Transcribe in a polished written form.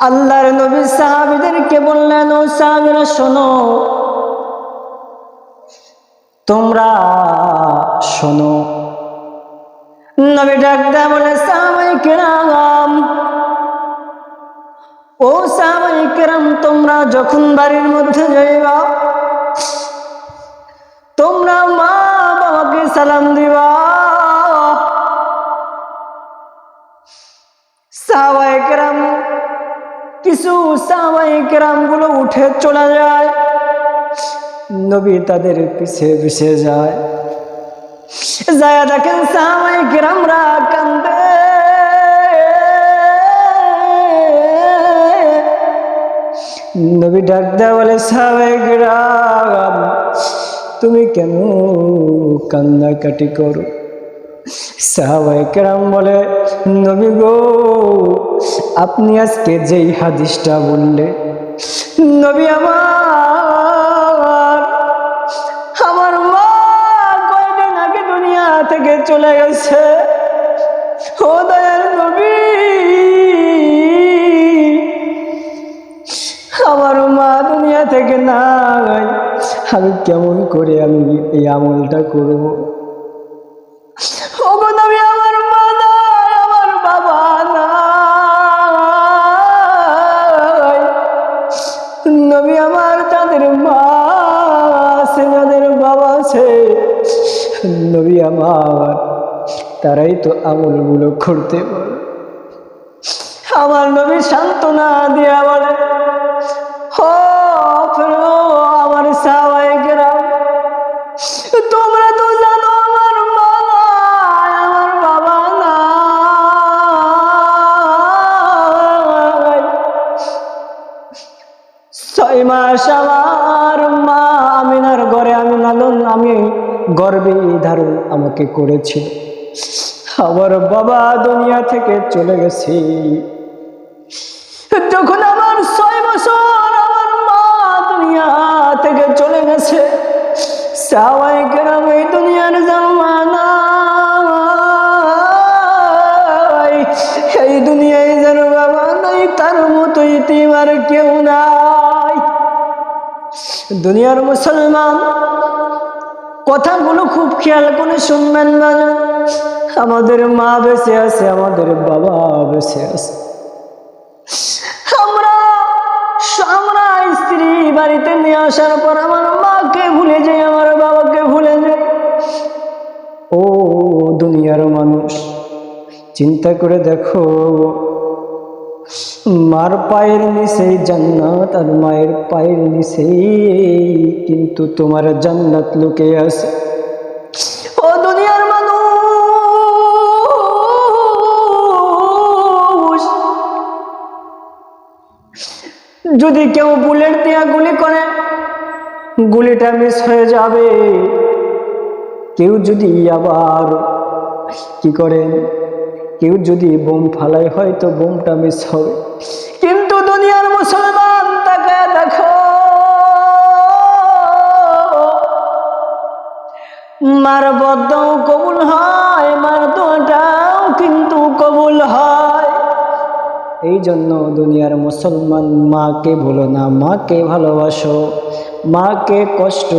আল্লাহর নবী সাহাবীদেরকে বললেন, ও সাহাবীরা শোনো, তোমরা শোনো। নবী ডাক দেয়া বলে, সাহাবায়ে কেরাম, ও সাহাবায়ে কেরাম, তোমরা যখন বাড়ির মধ্যে যাইবা, তোমরা মা বাবাকে সালাম দিবা। সাহাবায়ে কেরাম, কিছু সাহাবায়ে কেরাম গুলো উঠে চলে যায়, নবী তাদের পিছে পিছে যায়। যায় দেখেন সাহাবায়ে কেরামরা কান্দে। নবী ডাক দেয়া বলে, সাহাবায়ে কেরাম, তুমি কেন কান্নাকাটি করো? সাহাবায়ে কেরাম বলে, নবী গো, আপনি আজকে যেই হাদিসটা বললে, নবী আমার মা কয়দিন আগে দুনিয়া থেকে চলে গেছে। ও দয়াল নবী, আমার মা দুনিয়া থেকে নাই, আমি কেমন করে আমি এই আমলটা করব? ও নবী, আমার মা নাই, আমার বাবা নাই। নবী আমার তাদের মা আছে, তাদের বাবা আছে। নবী আমার তারাই তো আমলগুলো করতে পারে। আমার নবী সান্ত্বনা দিয়া বলে, ও আমার সাহাবায়ে কেরাম, তোমরা তো জানো আমার মা নাই, আমার বাবা নাই। 6 মাস আমার মা আমিনার ঘরে আমি গর্ভে ধারণ আমাকে করেছিল। আমার বাবা দুনিয়া থেকে চলে গেছে। যখন আমার 6 বছর আমার মা দুনিয়া থেকে চলে গেছে, সাহাবায়ে কেরাম এই দুনিয়ার জামানা, এই দুনিয়ায় যার বাবা নাই তার মতো ইতিম আর কেউ নাই। দুনিয়ার মুসলমান, কথাগুলো খুব খেয়াল করে শুনবেন না। আমাদের মা বেঁচে আছে, আমাদের বাবা বেঁচে আছে। আমরা স্ত্রী বাড়িতে নিয়ে আসার পর আমার মাকে ভুলে যাই, আমার বাবাকে ভুলে যাই। ও দুনিয়ার মানুষ, চিন্তা করে দেখো, মার পায়ের নিচেই জান্নাত আর মায়ের পায়ের নিচেই কিন্তু তোমার জান্নাত লুকিয়ে আছে। ও দুনিয়ার মানুষ, যদি কেউ বুলেট দিয়া গুলি করে, গুলিটা মিস হয়ে যাবে। কেউ যদি আবার কি করে, কেউ যদি বোম ফালায়, হয়তো বোমটা মিস হবে। কিন্তু দুনিয়ার মুসলমান, তাকায় দেখো, মার বদও কবুল হয়, মার দোয়াটাও কিন্তু কবুল হয়। এই জন্য দুনিয়ার মুসলমান, মাকে ভুলো না, মাকে ভালোবাসো, মাকে কষ্ট